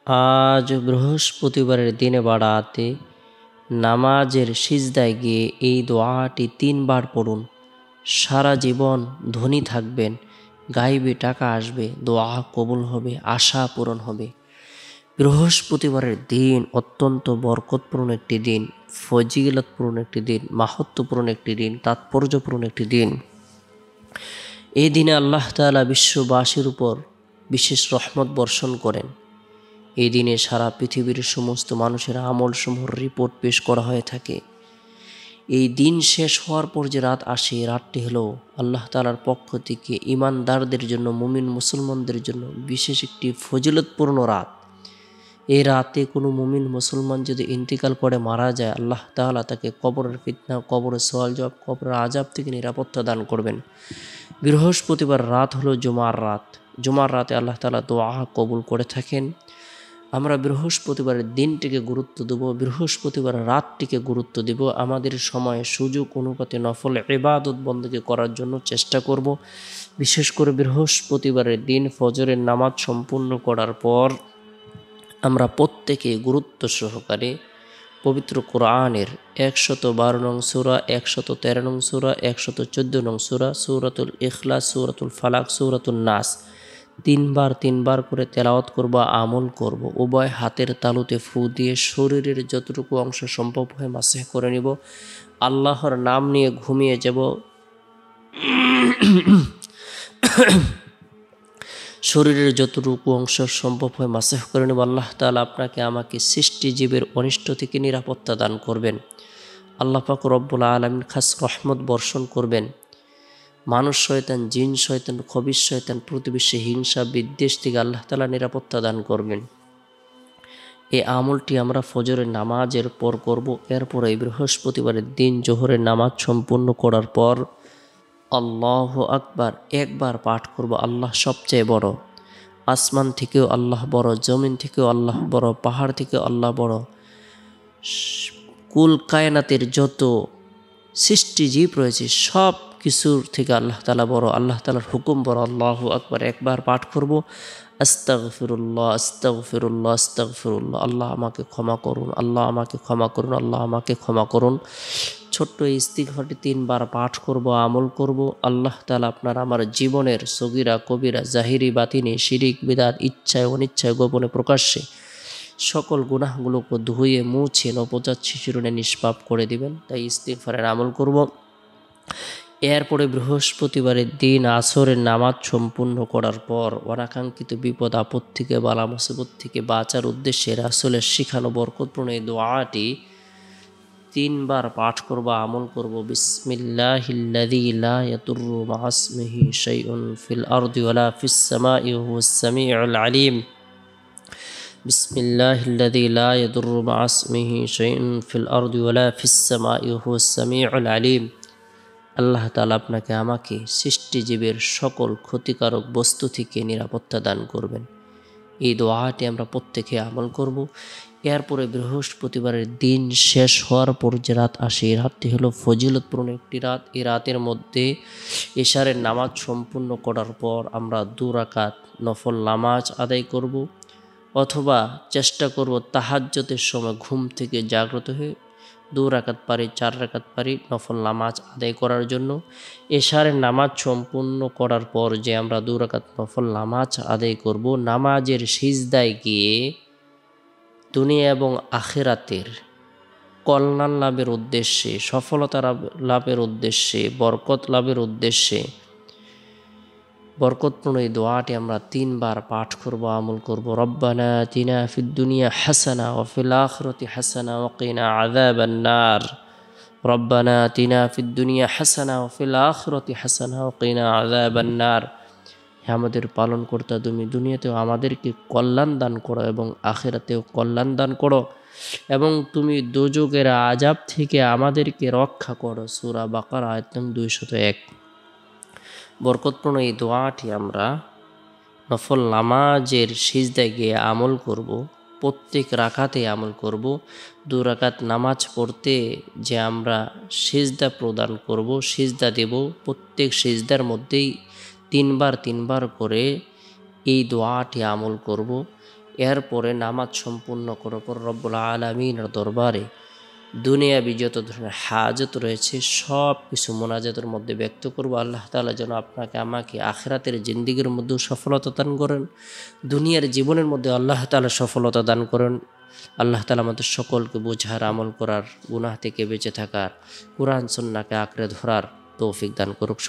আজ বৃহস্পতিবারের দিনে বা রাতে নামাজের সিজদায় গিয়ে এই দোয়াটি 3 বার পড়ুন। সারা জীবন ধনী থাকবেন, গাইবে টাকা আসবে, দোয়া কবুল হবে, আশা পূরণ হবে। বৃহস্পতিবারের দিন অত্যন্ত বরকতপূর্ণ একটি দিন, ফজিলতপূর্ণ একটি দিন, মাহাত্ম্যপূর্ণ একটি দিন, তাৎপর্যপূর্ণ একটি দিন। এই দিনে আল্লাহ তাআলা বিশ্ববাসীর উপর বিশেষ রহমত বর্ষণ করেন। এই দিনে সারা পৃথিবীর সমস্ত মানুষের আমলসমূহের রিপোর্ট পেশ করা হয়ে থাকে। এই দিন শেষ হওয়ার পর যে রাত আসে, রাতটি হলো আল্লাহ তাআলার পক্ষ থেকে ঈমানদারদের জন্য, মুমিন মুসলমানদের জন্য বিশেষ একটি ফজিলতপূর্ণ রাত। এই রাতে কোনো মুমিন মুসলমান যদি ইন্তিকাল করে মারা যায়, আল্লাহ তাআলা তাকে কবরের ফিতনা, কবরের সওয়াল জবাব, কবরের আযাব থেকে নিরাপত্তা দান করবেন। বৃহস্পতিবার রাত হলো জুমার রাত। জুমার রাতে আল্লাহ তাআলা দোয়া কবুল করে থাকেন। আমরা বৃহস্পতিবারের দিনটিকে গুরুত্ব দেব, বৃহস্পতিবার রাতটিকে গুরুত্ব দেব। আমাদের সময় সুযোগ অনুপাতে নফল ইবাদত বন্দেগী করার জন্য চেষ্টা করব। বিশেষ করে বৃহস্পতিবারের দিন ফজরের নামাজ সম্পূর্ণ করার পর আমরা প্রত্যেকে গুরুত্ব সহকারে পবিত্র কোরআনের 112 নং সূরা, 113 নং সূরা, 114 নং সূরা, সূরাতুল ইখলাস, সূরাতুল ফালাক, সূরাতুন নাস 3 বার করে তেলাওয়াত করব, আমল করব। উভয় হাতের তালুতে ফু দিয়ে শরীরের যতটুকু অংশ সম্ভব হয় মাসহ করে নিব। আল্লাহর নাম নিয়ে ঘুমিয়ে যাব। শরীরের যতটুকু অংশ সম্ভব হয় মাসহ করে নেব। আল্লাহ তাআলা আপনাকে আমাকে সৃষ্টিজীবের অনিষ্ট থেকে নিরাপত্তা দান করবেন। আল্লাহ পাক রব্বুল আলামিন খাস রহমত বর্ষণ করবেন। মানুষ শয়তান, জিন শয়তান, খবিশ শয়তান, প্রতিবেশী হিংসা বিদ্বেষ থেকে আল্লাহ তাআলা নিরাপত্তা দান করবেন। এই আমলটি আমরা ফজরের নামাজের পর করব। এরপর এই বৃহস্পতিবারের দিন জোহরের নামাজ সম্পূর্ণ করার পর আল্লাহু আকবার একবার পাঠ করব। আল্লাহ সবচেয়ে বড়, আসমান থেকেও আল্লাহ বড়, জমিন থেকেও আল্লাহ বড়, পাহাড় থেকেও আল্লাহ বড়, কুল কায়নাতের যত সৃষ্টিজীব রয়েছে সব কিছুর থেকে আল্লাহ তাআলা বড়, আল্লাহ তাআলার হুকুম বড়। আল্লাহু আকবার একবার পাঠ করব। আস্তাগফিরুল্লাহ, আস্তাগফিরুল্লাহ, আস্তাগফিরুল্লাহ। আল্লাহ আমাকে ক্ষমা করুন, আল্লাহ আমাকে ক্ষমা করুন, আল্লাহ আমাকে ক্ষমা করুন। ছোট্ট এই ইস্তিগফারটি 3 বার পাঠ করব, আমল করব। আল্লাহ তাআলা আপনার আমার জীবনের সগীরা কবিরা, জাহিরি বাতিনি, শিরিক বিদআত, ইচ্ছায় অনিচ্ছায়, গোপনে প্রকাশ্যে সকল গুনাহগুলোকে ধুয়ে মুছে নবজাত শিশুরনে নিষ্পাপ করে দিবেন। তাই ইস্তিগফারের আমল করব। এরপরে বৃহস্পতিবারের দিন আসরের নামাজ সম্পূর্ণ করার পর অনাকাঙ্ক্ষিত বিপদ আপদ থেকে, বালা মুসিবত থেকে বাঁচার উদ্দেশ্যে রাসূলের শিখানো বরকতপূর্ণ এই দোয়াটি 3 বার পাঠ করব, আমল করব। বিসমিল্লাহিল্লাযী লা ইয়াদুররু মা'a ইসমিহি শাইউন ফিল আরদি ওয়ালা ফিস সামাই ওয়া হুয়াস সামিউল আলীম। বিসমিল্লাহিল্লাযী লা ইয়াদুররু মা'a ইসমিহি শাইউন ফিল আরদি ওয়ালা ফিস সামাই ওয়া হুয়াস সামিউল আলীম। আল্লাহ তাআলা আপনাকে আমাকে সৃষ্টিজীবের সকল ক্ষতিকারক বস্তু থেকে নিরাপত্তা দান করবেন। এই দোয়াটি আমরা প্রত্যেকে আমল করব। এরপরে বৃহস্পতিবারের দিন শেষ হওয়ার পর যে রাত আসে, এই রাতটি হলো ফজিলতপূর্ণ একটি রাত। এই রাতের মধ্যে এশারের নামাজ সম্পূর্ণ করার পর আমরা 2 রাকাত নফল নামাজ আদায় করব, অথবা চেষ্টা করব তাহাজ্জুদের সময় ঘুম থেকে জাগ্রত হয়ে 2 রাকাত পারি, 4 রাকাত পারি নফল নামাজ আদায় করার জন্য। এশারের নামাজ সম্পূর্ণ করার পর যে আমরা 2 রাকাত নফল নামাজ আদায় করব, নামাজের সিজদায় গিয়ে দুনিয়া এবং আখিরাতের কল্যাণ লাভের উদ্দেশ্যে, সফলতা লাভের উদ্দেশ্যে, বরকত লাভের উদ্দেশ্যে বরকতপূর্ণ এই দোয়াটি আমরা 3 বার পাঠ করব, আমল করব। রব্বানা আতিনা ফিদ দুনিয়া হাসানা ওয়া ফিল আখিরাতি হাসানা ওয়া কিনা আযাবান নার। রব্বানা আতিনা ফিদ দুনিয়া হাসানা ওয়া ফিল আখিরাতি হাসানা ওয়া কিনা আযাবান নার। হে আমাদের পালনকর্তা, তুমি দুনিয়াতেও আমাদেরকে কল্যাণ দান করো এবং আখিরাতেও কল্যাণ দান করো, এবং তুমি দোজখের আযাব থেকে আমাদেরকে রক্ষা করো। সূরা বাকারা আয়াত নং 201। বরকতপূর্ণ এই দোয়াটি আমরা নফল নামাজের সিজদায় গিয়ে আমল করব, প্রত্যেক রাকাতে আমল করব। 2 রাকাত নামাজ পড়তে যে আমরা সিজদা প্রদান করব, সিজদা দেব, প্রত্যেক সিজদার মধ্যেই 3 বার করে এই দোয়াটি আমল করব। এরপরে নামাজ সম্পূর্ণ করার পর রব্বুল আলামিনের দরবারে দুনিয়াবি যত ধরনের হাজত রয়েছে সব কিছু মোনাজাতের মধ্যে ব্যক্ত করব। আল্লাহ তাআলা যেন আপনাকে আমাকে আখিরাতের জিন্দেগির মধ্যেও সফলতা দান করেন, দুনিয়ার জীবনের মধ্যে আল্লাহ তাআলা সফলতা দান করেন। আল্লাহ তাআলা আমাদের সকলকে বোঝার, আমল করার, গুনাহ থেকে বেঁচে থাকার, কোরআন সুন্নাহকে আঁকড়ে ধরার তৌফিক দান করুক।